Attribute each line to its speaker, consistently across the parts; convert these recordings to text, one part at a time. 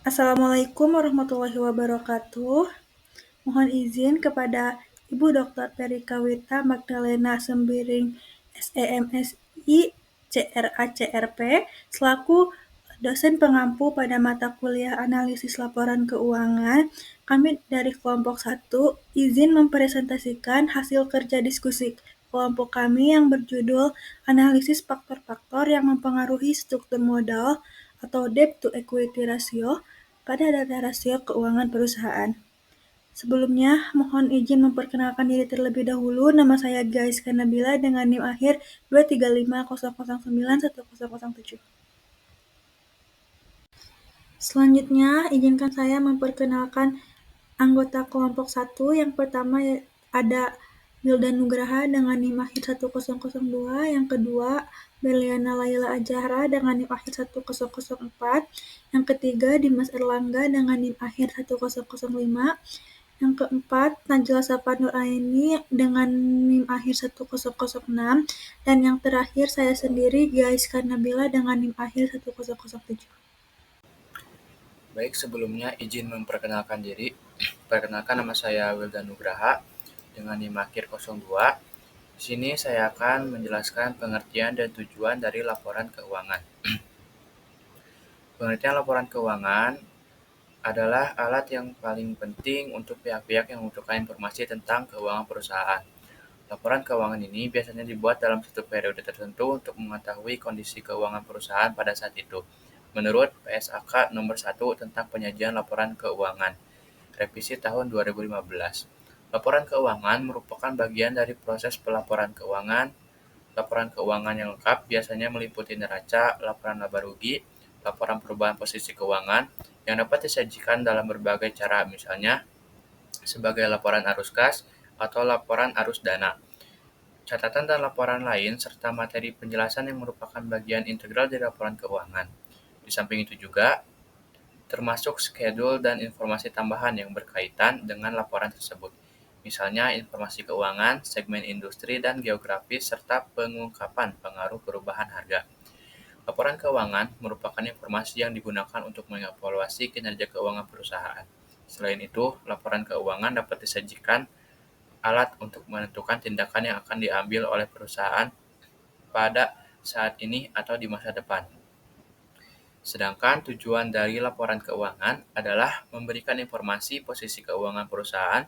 Speaker 1: Assalamualaikum warahmatullahi wabarakatuh. Mohon izin kepada Ibu Dr. Perika Wita Magdalena Sembiring SEMSI CRA CRP selaku dosen pengampu pada mata kuliah analisis laporan keuangan. Kami dari kelompok 1 izin mempresentasikan hasil kerja diskusi kelompok kami yang berjudul analisis faktor-faktor yang mempengaruhi struktur modal atau debt to equity ratio pada data rasio keuangan perusahaan. Sebelumnya, mohon izin memperkenalkan diri terlebih dahulu. Nama saya Gaiska Nabila dengan NIM akhir 23500091007. Selanjutnya, izinkan saya memperkenalkan anggota kelompok 1. Yang pertama ada Wildan Nugraha dengan NIM akhir 1002. Yang kedua, Berliana Laila Azahra dengan NIM akhir 1004. Yang ketiga, Dimas Erlangga dengan NIM akhir 1005. Yang keempat, Najla Safa Nuraini dengan NIM akhir 1006. Dan yang terakhir, saya sendiri, Gaiska Nabila dengan NIM akhir 1007.
Speaker 2: Baik, sebelumnya izin memperkenalkan diri. Perkenalkan, nama saya Wildan Nugraha dengan NIM akhir 02. Di sini saya akan menjelaskan pengertian dan tujuan dari laporan keuangan. Pengertian laporan keuangan adalah alat yang paling penting untuk pihak-pihak yang membutuhkan informasi tentang keuangan perusahaan. Laporan keuangan ini biasanya dibuat dalam satu periode tertentu untuk mengetahui kondisi keuangan perusahaan pada saat itu. Menurut PSAK nomor 1 tentang penyajian laporan keuangan, revisi tahun 2015. Laporan keuangan merupakan bagian dari proses pelaporan keuangan. Laporan keuangan yang lengkap biasanya meliputi neraca, laporan laba rugi, laporan perubahan posisi keuangan yang dapat disajikan dalam berbagai cara, misalnya sebagai laporan arus kas atau laporan arus dana. Catatan dan laporan lain serta materi penjelasan yang merupakan bagian integral dari laporan keuangan. Di samping itu juga termasuk schedule dan informasi tambahan yang berkaitan dengan laporan tersebut. Misalnya informasi keuangan, segmen industri dan geografis serta pengungkapan pengaruh perubahan harga. Laporan keuangan merupakan informasi yang digunakan untuk mengevaluasi kinerja keuangan perusahaan. Selain itu, laporan keuangan dapat disajikan alat untuk menentukan tindakan yang akan diambil oleh perusahaan pada saat ini atau di masa depan. Sedangkan tujuan dari laporan keuangan adalah memberikan informasi posisi keuangan perusahaan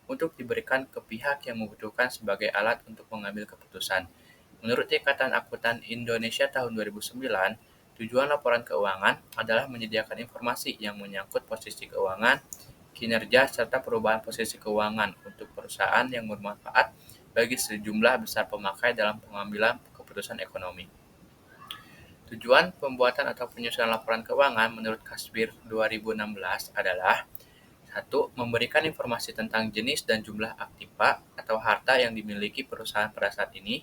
Speaker 2: untuk diberikan ke pihak yang membutuhkan sebagai alat untuk mengambil keputusan. Menurut Ikatan Akuntan Indonesia tahun 2009, tujuan laporan keuangan adalah menyediakan informasi yang menyangkut posisi keuangan, kinerja, serta perubahan posisi keuangan untuk perusahaan yang bermanfaat bagi sejumlah besar pemakai dalam pengambilan keputusan ekonomi. Tujuan pembuatan atau penyusunan laporan keuangan menurut Kasbir 2016 adalah 1. Memberikan informasi tentang jenis dan jumlah aktiva atau harta yang dimiliki perusahaan pada saat ini.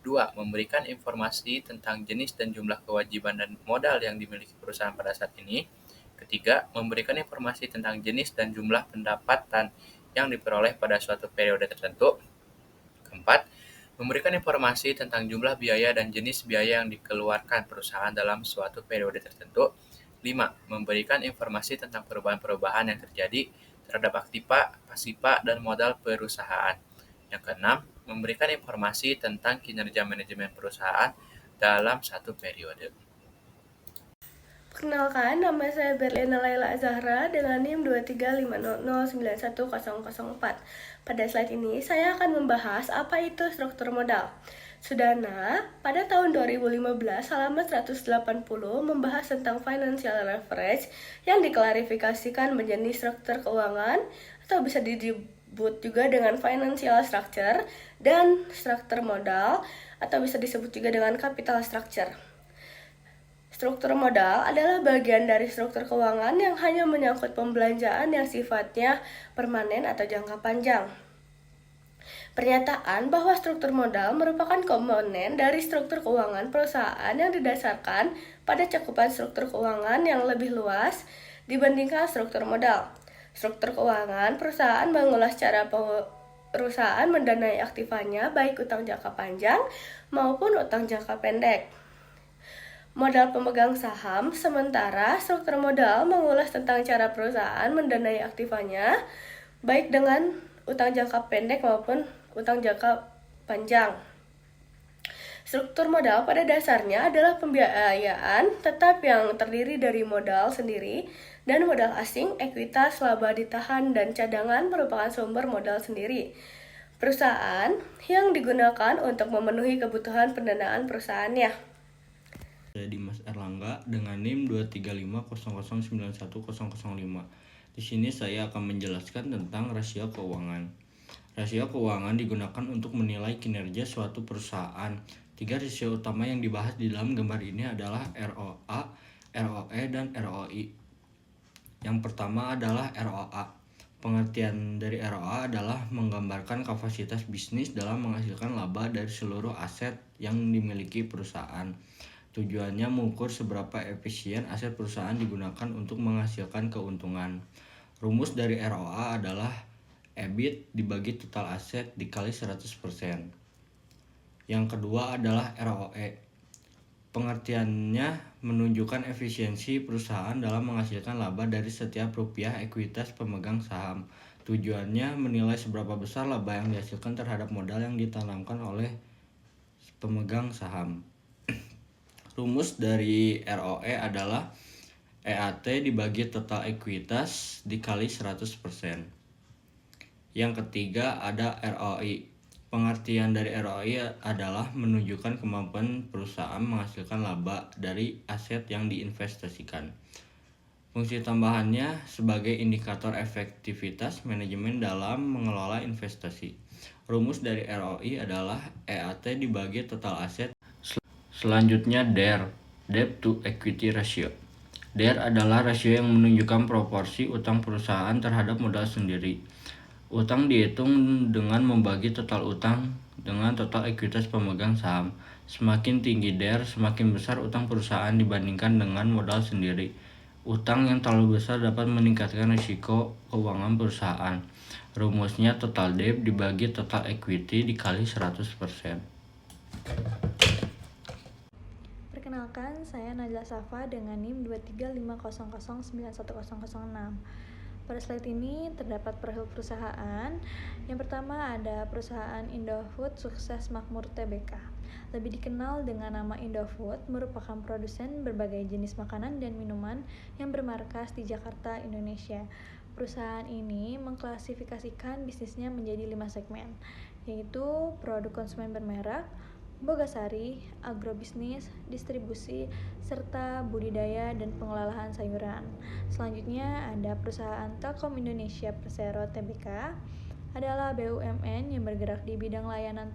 Speaker 2: 2. Memberikan informasi tentang jenis dan jumlah kewajiban dan modal yang dimiliki perusahaan pada saat ini. Ketiga, memberikan informasi tentang jenis dan jumlah pendapatan yang diperoleh pada suatu periode tertentu. Keempat, memberikan informasi tentang jumlah biaya dan jenis biaya yang dikeluarkan perusahaan dalam suatu periode tertentu. 5. Memberikan informasi tentang perubahan-perubahan yang terjadi terhadap aktiva, pasiva, dan modal perusahaan. Yang keenam, memberikan informasi tentang kinerja manajemen perusahaan dalam satu periode.
Speaker 3: Perkenalkan, nama saya Berliana Laila Azahra dengan NIM 23500910004. Pada slide ini, saya akan membahas apa itu struktur modal. Sudana, pada tahun 2015, halaman 180 membahas tentang financial leverage yang diklarifikasikan menjadi struktur keuangan atau bisa disebut juga dengan financial structure dan struktur modal atau bisa disebut juga dengan capital structure. Struktur modal adalah bagian dari struktur keuangan yang hanya menyangkut pembelanjaan yang sifatnya permanen atau jangka panjang. Pernyataan bahwa struktur modal merupakan komponen dari struktur keuangan perusahaan yang didasarkan pada cakupan struktur keuangan yang lebih luas dibandingkan struktur modal. Struktur keuangan perusahaan mengulas cara perusahaan mendanai aktivanya baik utang jangka panjang maupun utang jangka pendek. modal pemegang saham, sementara struktur modal mengulas tentang cara perusahaan mendanai aktivanya, baik dengan utang jangka pendek maupun utang jangka panjang. Struktur modal pada dasarnya adalah pembiayaan tetap yang terdiri dari modal sendiri dan modal asing, ekuitas, laba ditahan, dan cadangan merupakan sumber modal sendiri perusahaan yang digunakan untuk memenuhi kebutuhan pendanaan perusahaannya.
Speaker 4: Saya Dimas Erlangga dengan NIM 23500910005. Di sini saya akan menjelaskan tentang rasio keuangan. Rasio keuangan digunakan untuk menilai kinerja suatu perusahaan. 3 rasio utama yang dibahas di dalam gambar ini adalah ROA, ROE, dan ROI. Yang pertama adalah ROA. Pengertian dari ROA adalah menggambarkan kapasitas bisnis dalam menghasilkan laba dari seluruh aset yang dimiliki perusahaan. Tujuannya mengukur seberapa efisien aset perusahaan digunakan untuk menghasilkan keuntungan. Rumus dari ROA adalah EBIT dibagi total aset dikali 100%. Yang kedua adalah ROE. Pengertiannya menunjukkan efisiensi perusahaan dalam menghasilkan laba dari setiap rupiah ekuitas pemegang saham. Tujuannya menilai seberapa besar laba yang dihasilkan terhadap modal yang ditanamkan oleh pemegang saham. Rumus dari ROE adalah EAT dibagi total ekuitas dikali 100%. Yang ketiga ada ROI. Pengertian dari ROI adalah menunjukkan kemampuan perusahaan menghasilkan laba dari aset yang diinvestasikan. Fungsi tambahannya sebagai indikator efektivitas manajemen dalam mengelola investasi. Rumus dari ROI adalah EAT dibagi total aset. Selanjutnya DER, Debt to Equity Ratio. DER adalah rasio yang menunjukkan proporsi utang perusahaan terhadap modal sendiri. Utang dihitung dengan membagi total utang dengan total ekuitas pemegang saham. Semakin tinggi DER, semakin besar utang perusahaan dibandingkan dengan modal sendiri. Utang yang terlalu besar dapat meningkatkan risiko keuangan perusahaan. Rumusnya total debt dibagi total equity dikali 100%.
Speaker 5: Perkenalkan, saya Najla Safa dengan NIM 23500910006. Pada slide ini terdapat profil perusahaan. Yang pertama ada perusahaan Indofood Sukses Makmur Tbk. Lebih dikenal dengan nama Indofood, merupakan produsen berbagai jenis makanan dan minuman yang bermarkas di Jakarta, Indonesia. Perusahaan ini mengklasifikasikan bisnisnya menjadi 5 segmen, yaitu produk konsumen bermerek, bogasari, agrobisnis, distribusi, serta budidaya dan pengolahan sayuran. Selanjutnya ada perusahaan Telkom Indonesia Persero Tbk, adalah BUMN yang bergerak di bidang layanan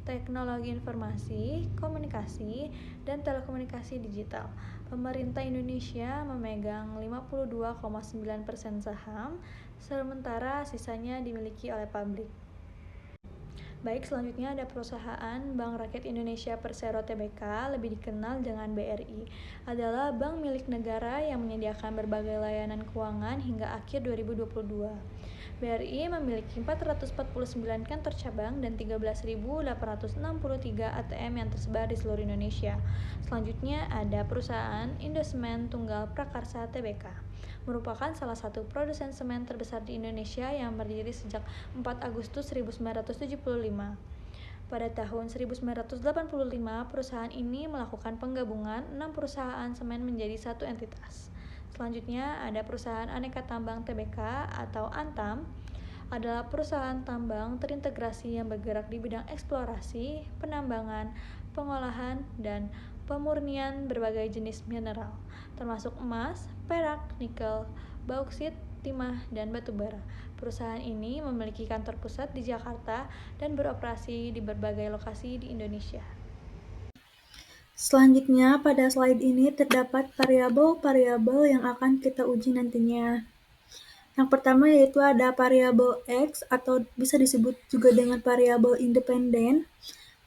Speaker 5: teknologi informasi, komunikasi, dan telekomunikasi digital. Pemerintah Indonesia memegang 52,9% saham, sementara sisanya dimiliki oleh publik. Baik, selanjutnya ada perusahaan Bank Rakyat Indonesia Persero Tbk, lebih dikenal dengan BRI, adalah bank milik negara yang menyediakan berbagai layanan keuangan hingga akhir 2022. BRI memiliki 449 kantor cabang dan 13.863 ATM yang tersebar di seluruh Indonesia. Selanjutnya ada perusahaan Indosemen Tunggal Prakarsa Tbk, merupakan salah satu produsen semen terbesar di Indonesia yang berdiri sejak 4 Agustus 1975. Pada tahun 1985, perusahaan ini melakukan penggabungan 6 perusahaan semen menjadi satu entitas. Selanjutnya ada perusahaan Aneka Tambang Tbk atau Antam, adalah perusahaan tambang terintegrasi yang bergerak di bidang eksplorasi, penambangan, pengolahan, dan pemurnian berbagai jenis mineral, termasuk emas, perak, nikel, bauksit, timah, dan batu bara. Perusahaan ini memiliki kantor pusat di Jakarta dan beroperasi di berbagai lokasi di Indonesia.
Speaker 1: Selanjutnya, pada slide ini terdapat variabel-variabel yang akan kita uji nantinya. Yang pertama yaitu ada variabel X atau bisa disebut juga dengan variabel independen.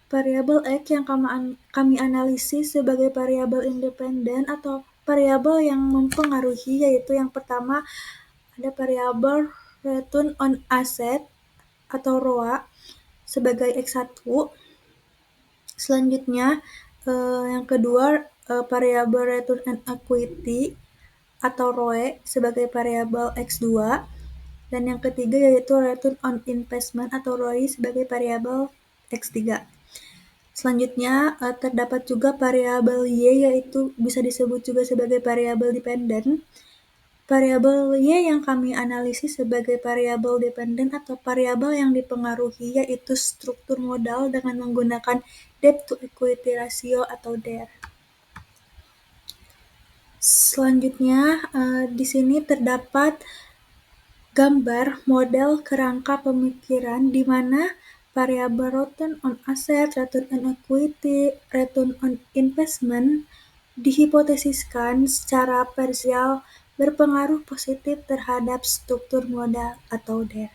Speaker 1: Variabel X yang kami analisis sebagai variabel independen atau variabel yang mempengaruhi yaitu yang pertama ada variabel return on asset atau ROA sebagai X1. Selanjutnya yang kedua variabel return on equity atau ROE sebagai variabel X2, dan yang ketiga yaitu return on investment atau ROI sebagai variabel X3. Selanjutnya, terdapat juga variabel Y, yaitu bisa disebut juga sebagai variabel dependen. Variabel Y yang kami analisis sebagai variabel dependen atau variabel yang dipengaruhi yaitu struktur modal dengan menggunakan debt to equity ratio atau DER. Selanjutnya, di sini terdapat gambar model kerangka pemikiran di mana variabel return on asset, return on equity, return on investment dihipotesiskan secara parsial berpengaruh positif terhadap struktur modal atau DER.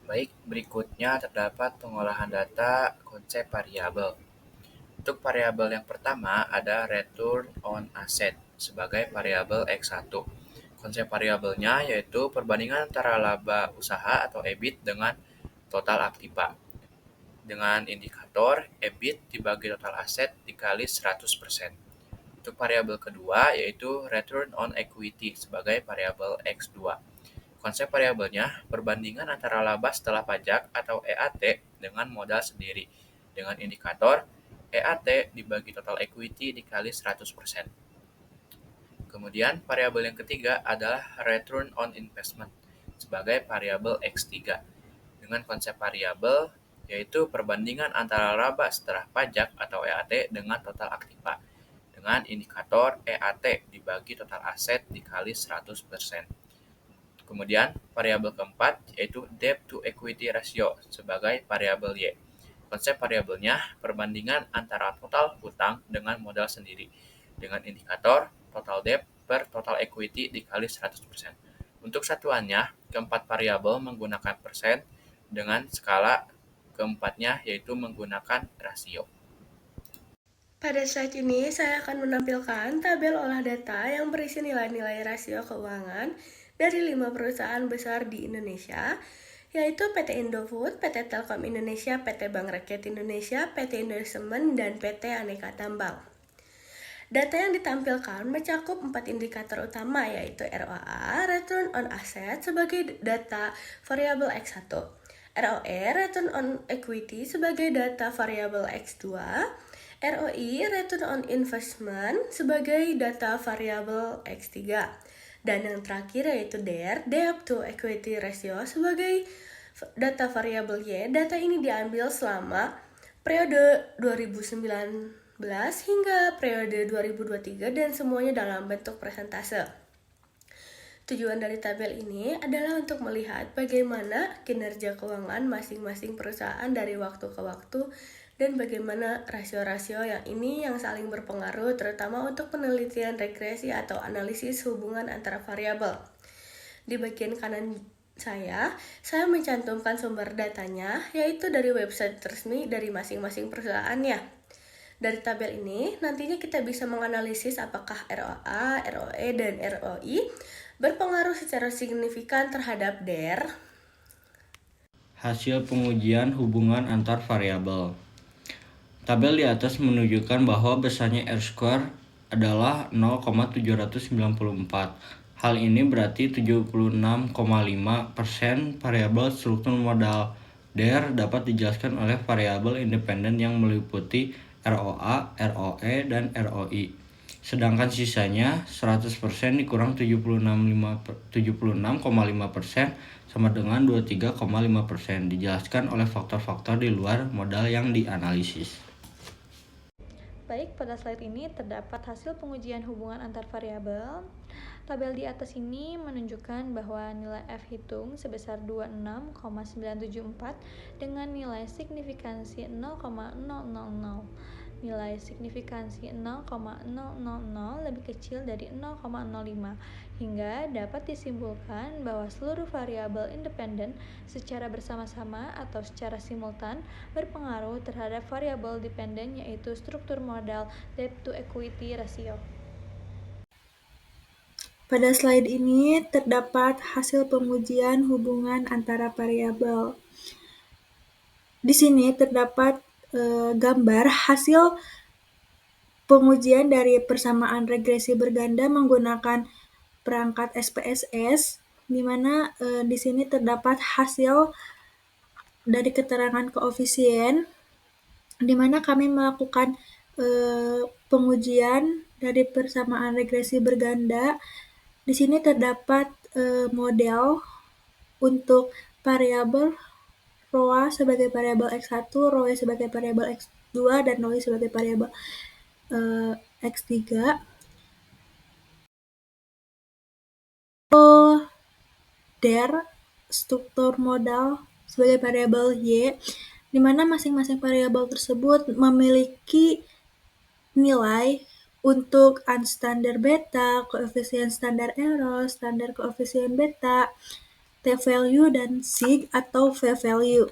Speaker 2: Baik, berikutnya terdapat pengolahan data konsep variabel. Untuk variabel yang pertama ada return on asset sebagai variabel X1. Konsep variabelnya yaitu perbandingan antara laba usaha atau EBIT dengan total aktiva dengan indikator EBIT dibagi total aset dikali 100%. Untuk variabel kedua yaitu return on equity sebagai variabel X2. Konsep variabelnya perbandingan antara laba setelah pajak atau EAT dengan modal sendiri dengan indikator EAT dibagi total equity dikali 100%. Kemudian variabel yang ketiga adalah return on investment sebagai variabel X3 dengan konsep variabel yaitu perbandingan antara laba setelah pajak atau EAT dengan total aktiva dengan indikator EAT dibagi total aset dikali 100%. Kemudian variabel keempat yaitu debt to equity ratio sebagai variabel Y. Konsep variabelnya perbandingan antara total hutang dengan modal sendiri dengan indikator total debt per total equity dikali 100%. Untuk satuannya, keempat variabel menggunakan persen dengan skala keempatnya yaitu menggunakan rasio.
Speaker 3: Pada slide ini, saya akan menampilkan tabel olah data yang berisi nilai-nilai rasio keuangan dari 5 perusahaan besar di Indonesia, yaitu PT Indofood, PT Telkom Indonesia, PT Bank Rakyat Indonesia, PT Indosemen, dan PT Aneka Tambang. Data yang ditampilkan mencakup 4 indikator utama yaitu ROA, Return on Asset sebagai data variabel X1, ROE, Return on Equity sebagai data variabel X2, ROI, Return on Investment sebagai data variabel X3, dan yang terakhir yaitu DER, Debt to Equity Ratio sebagai data variabel Y. Data ini diambil selama periode 2019 hingga periode 2023 dan semuanya dalam bentuk persentase. Tujuan dari tabel ini adalah untuk melihat bagaimana kinerja keuangan masing-masing perusahaan dari waktu ke waktu dan bagaimana rasio-rasio yang saling berpengaruh terutama untuk penelitian regresi atau analisis hubungan antara variabel. Di bagian kanan saya mencantumkan sumber datanya yaitu dari website resmi dari masing-masing perusahaannya. Dari tabel ini nantinya kita bisa menganalisis apakah ROA, ROE, dan ROI berpengaruh secara signifikan terhadap DER.
Speaker 4: Hasil pengujian hubungan antar variabel. Tabel di atas menunjukkan bahwa besarnya R-square adalah 0,794. Hal ini berarti 76,5% variabel struktur modal. DER dapat dijelaskan oleh variabel independen yang meliputi ROA, ROE, dan ROI. Sedangkan sisanya 100% dikurang 76,5% sama dengan 23,5%. Dijelaskan oleh faktor-faktor di luar modal yang dianalisis.
Speaker 5: Baik, pada slide ini terdapat hasil pengujian hubungan antar variabel. Tabel di atas ini menunjukkan bahwa nilai F hitung sebesar 26,974 dengan nilai signifikansi 0,000. Nilai signifikansi 0,000 lebih kecil dari 0,05 hingga dapat disimpulkan bahwa seluruh variabel independen secara bersama-sama atau secara simultan berpengaruh terhadap variabel dependen yaitu struktur modal debt to equity ratio.
Speaker 1: Pada slide ini terdapat hasil pengujian hubungan antara variabel. Di sini terdapat gambar hasil pengujian dari persamaan regresi berganda menggunakan perangkat SPSS, di mana di sini terdapat hasil dari keterangan koefisien, di mana kami melakukan pengujian dari persamaan regresi berganda. Di sini terdapat model untuk variabel ρ sebagai variabel X1, ρ sebagai variabel X2, dan ρ sebagai variabel X3. Der struktur modal sebagai variabel Y, di mana masing-masing variabel tersebut memiliki nilai untuk unstandard beta, koefisien standar error, standar koefisien beta, t-value, dan sig atau v-value.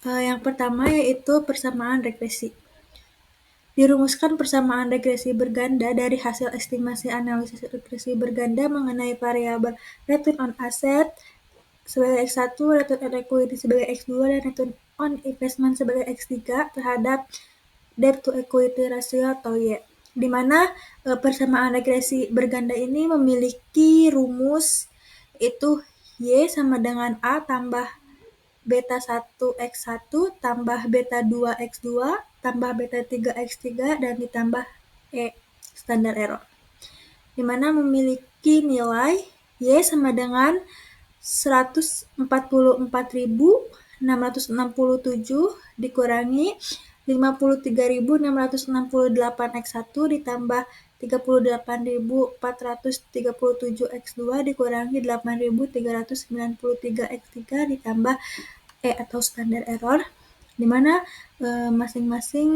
Speaker 1: Yang pertama yaitu persamaan regresi. Dirumuskan persamaan regresi berganda dari hasil estimasi analisis regresi berganda mengenai variabel return on asset sebagai X1, return on equity sebagai X2, dan return on investment sebagai X3 terhadap debt to equity ratio atau Y. Di mana persamaan regresi berganda ini memiliki rumus yaitu Y sama dengan A tambah beta 1 X1 tambah beta 2 X2 tambah beta 3 X3 dan ditambah E standar error, di mana memiliki nilai Y sama dengan 144.667 dikurangi 53.668 X1 ditambah 38.437 X2 dikurangi 8.393 X3 ditambah E atau standar error, di mana masing-masing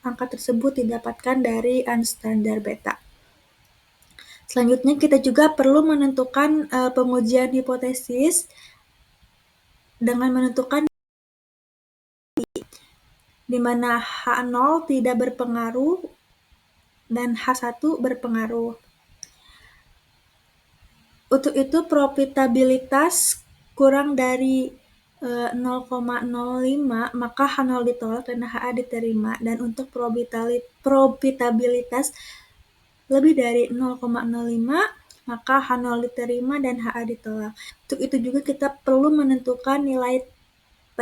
Speaker 1: angka tersebut didapatkan dari unstandard beta. Selanjutnya kita juga perlu menentukan pengujian hipotesis dengan menentukan di mana H0 tidak berpengaruh dan H1 berpengaruh. Untuk itu profitabilitas kurang dari 0,05 maka H0 ditolak dan HA diterima, dan untuk profitabilitas lebih dari 0,05 maka H0 diterima dan HA ditolak. Untuk itu juga kita perlu menentukan nilai T,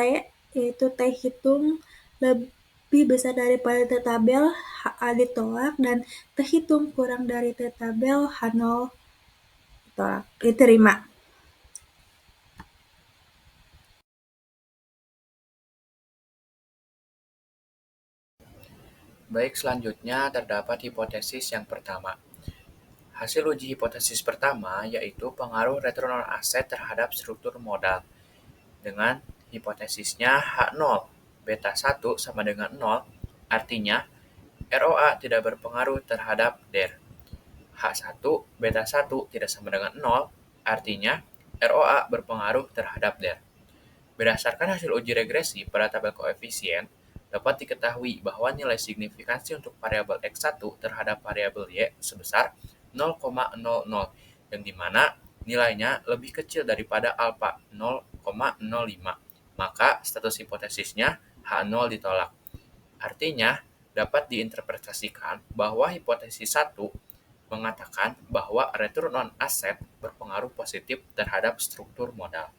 Speaker 1: yaitu T hitung lebih besar daripada T tabel, HA ditolak, dan T hitung kurang dari T tabel, H0 ditolak, diterima.
Speaker 2: Baik, selanjutnya terdapat hipotesis yang pertama. Hasil uji hipotesis pertama yaitu pengaruh return on asset terhadap struktur modal. Dengan hipotesisnya H0 beta 1 sama dengan 0, artinya ROA tidak berpengaruh terhadap DER. H1 beta 1 tidak sama dengan 0, artinya ROA berpengaruh terhadap DER. Berdasarkan hasil uji regresi pada tabel koefisien, dapat diketahui bahwa nilai signifikansi untuk variabel X1 terhadap variabel Y sebesar 0,00, yang dimana nilainya lebih kecil daripada alfa 0,05. Maka status hipotesisnya H0 ditolak. Artinya, dapat diinterpretasikan bahwa hipotesis 1 mengatakan bahwa return on asset berpengaruh positif terhadap struktur modal.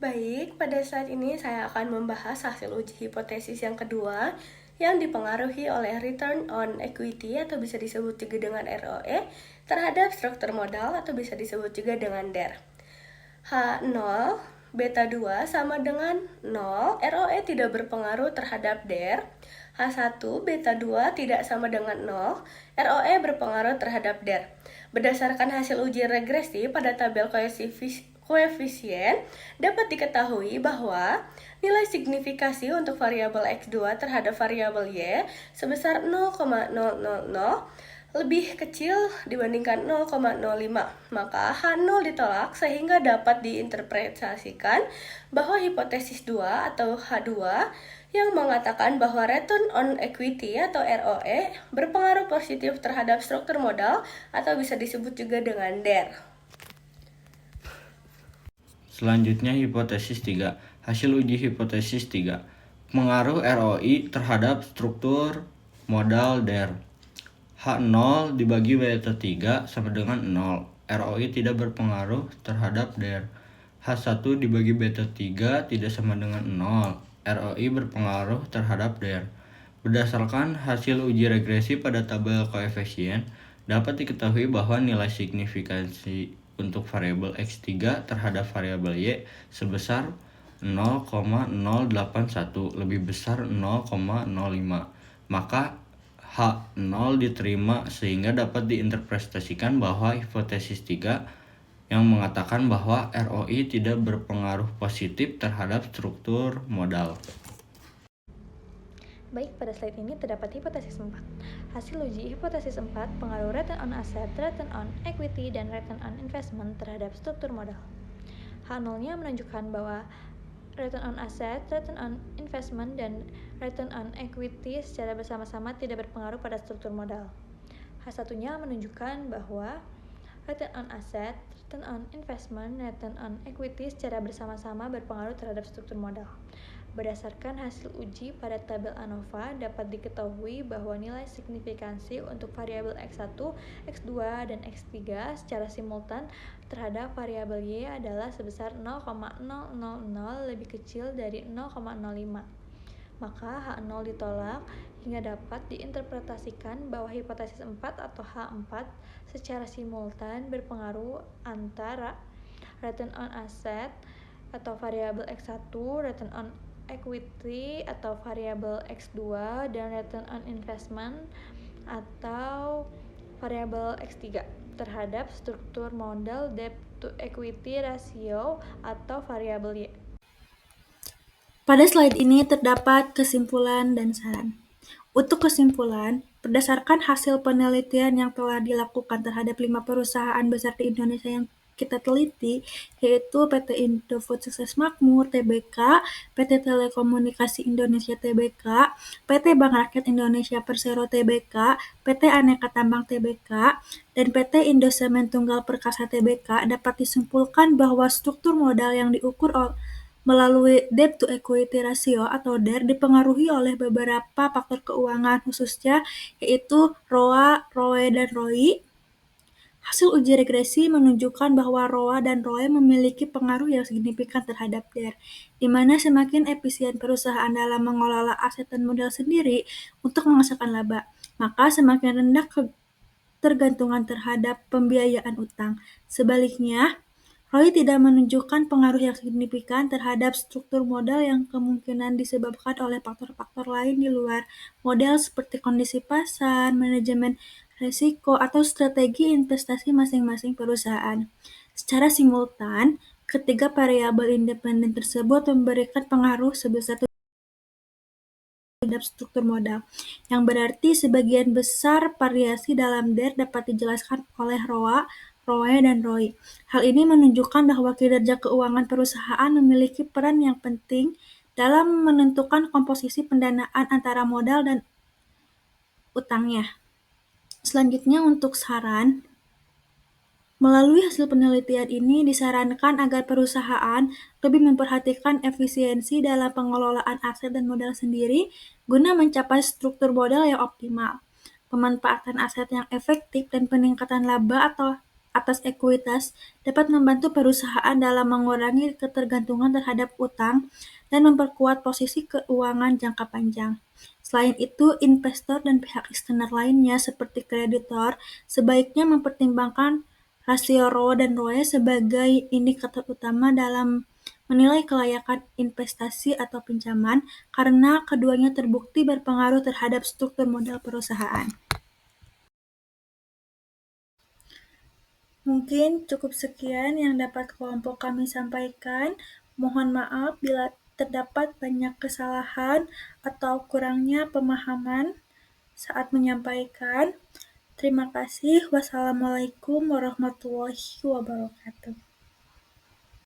Speaker 3: Baik, pada saat ini saya akan membahas hasil uji hipotesis yang kedua yang dipengaruhi oleh return on equity atau bisa disebut juga dengan ROE terhadap struktur modal atau bisa disebut juga dengan DER. H0 beta 2 sama dengan 0, ROE tidak berpengaruh terhadap DER. H1 beta 2 tidak sama dengan 0, ROE berpengaruh terhadap DER. Berdasarkan hasil uji regresi pada tabel koefisien, dapat diketahui bahwa nilai signifikasi untuk variabel X2 terhadap variabel Y sebesar 0,000 lebih kecil dibandingkan 0,05, maka H0 ditolak sehingga dapat diinterpretasikan bahwa hipotesis 2 atau H2 yang mengatakan bahwa return on equity atau ROE berpengaruh positif terhadap struktur modal atau bisa disebut juga dengan DER.
Speaker 4: Selanjutnya hipotesis 3. Hasil uji hipotesis 3. Pengaruh ROI terhadap struktur modal DER. H0 dibagi beta 3 sama dengan 0. ROI tidak berpengaruh terhadap DER. H1 dibagi beta 3 tidak sama dengan 0. ROI berpengaruh terhadap DER. Berdasarkan hasil uji regresi pada tabel koefisien, dapat diketahui bahwa nilai signifikansi untuk variabel X3 terhadap variabel Y sebesar 0,081 lebih besar 0,05. Maka H0 diterima sehingga dapat diinterpretasikan bahwa hipotesis 3 yang mengatakan bahwa ROI tidak berpengaruh positif terhadap struktur modal.
Speaker 5: Baik, pada slide ini terdapat hipotesis 4. Hasil uji hipotesis 4, pengaruh return on asset, return on equity, dan return on investment terhadap struktur modal. H0-nya menunjukkan bahwa return on asset, return on investment, dan return on equity secara bersama-sama tidak berpengaruh pada struktur modal. H1-nya menunjukkan bahwa return on asset, return on investment, return on equity secara bersama-sama berpengaruh terhadap struktur modal. Berdasarkan hasil uji pada tabel ANOVA, dapat diketahui bahwa nilai signifikansi untuk variabel X1, X2, dan X3 secara simultan terhadap variabel Y adalah sebesar 0,000 lebih kecil dari 0,05. Maka H0 ditolak hingga dapat diinterpretasikan bahwa hipotesis 4 atau H4 secara simultan berpengaruh antara return on asset atau variabel X1, return on equity atau variabel X2, dan return on investment atau variabel X3 terhadap struktur modal debt to equity ratio atau variabel Y.
Speaker 1: Pada slide ini terdapat kesimpulan dan saran. Untuk kesimpulan, berdasarkan hasil penelitian yang telah dilakukan terhadap 5 perusahaan besar di Indonesia yang kita teliti, yaitu PT Indofood Sukses Makmur Tbk, PT Telekomunikasi Indonesia Tbk, PT Bank Rakyat Indonesia Persero Tbk, PT Aneka Tambang Tbk, dan PT Indosemen Tunggal Perkasa Tbk, dapat disimpulkan bahwa struktur modal yang diukur melalui debt to equity ratio atau DER dipengaruhi oleh beberapa faktor keuangan khususnya yaitu ROA, ROE, dan ROI. Hasil uji regresi menunjukkan bahwa ROA dan ROE memiliki pengaruh yang signifikan terhadap DER, di mana semakin efisien perusahaan dalam mengelola aset dan modal sendiri untuk menghasilkan laba, maka semakin rendah ketergantungan terhadap pembiayaan utang. Sebaliknya, ROI tidak menunjukkan pengaruh yang signifikan terhadap struktur modal yang kemungkinan disebabkan oleh faktor-faktor lain di luar modal seperti kondisi pasar, manajemen risiko, atau strategi investasi masing-masing perusahaan. Secara simultan, ketiga variabel independen tersebut memberikan pengaruh sebesar terhadap struktur modal, yang berarti sebagian besar variasi dalam DER dapat dijelaskan oleh ROA, ROE, dan ROI. Hal ini menunjukkan bahwa kinerja keuangan perusahaan memiliki peran yang penting dalam menentukan komposisi pendanaan antara modal dan utangnya. Selanjutnya untuk saran, melalui hasil penelitian ini disarankan agar perusahaan lebih memperhatikan efisiensi dalam pengelolaan aset dan modal sendiri guna mencapai struktur modal yang optimal. Pemanfaatan aset yang efektif dan peningkatan laba atau atas ekuitas dapat membantu perusahaan dalam mengurangi ketergantungan terhadap utang dan memperkuat posisi keuangan jangka panjang. Selain itu, investor dan pihak eksternal lainnya seperti kreditor sebaiknya mempertimbangkan rasio ROA dan ROE sebagai indikator utama dalam menilai kelayakan investasi atau pinjaman karena keduanya terbukti berpengaruh terhadap struktur modal perusahaan. Mungkin cukup sekian yang dapat kelompok kami sampaikan. Mohon maaf bila terdapat banyak kesalahan atau kurangnya pemahaman saat menyampaikan. Terima kasih. Wassalamualaikum warahmatullahi wabarakatuh.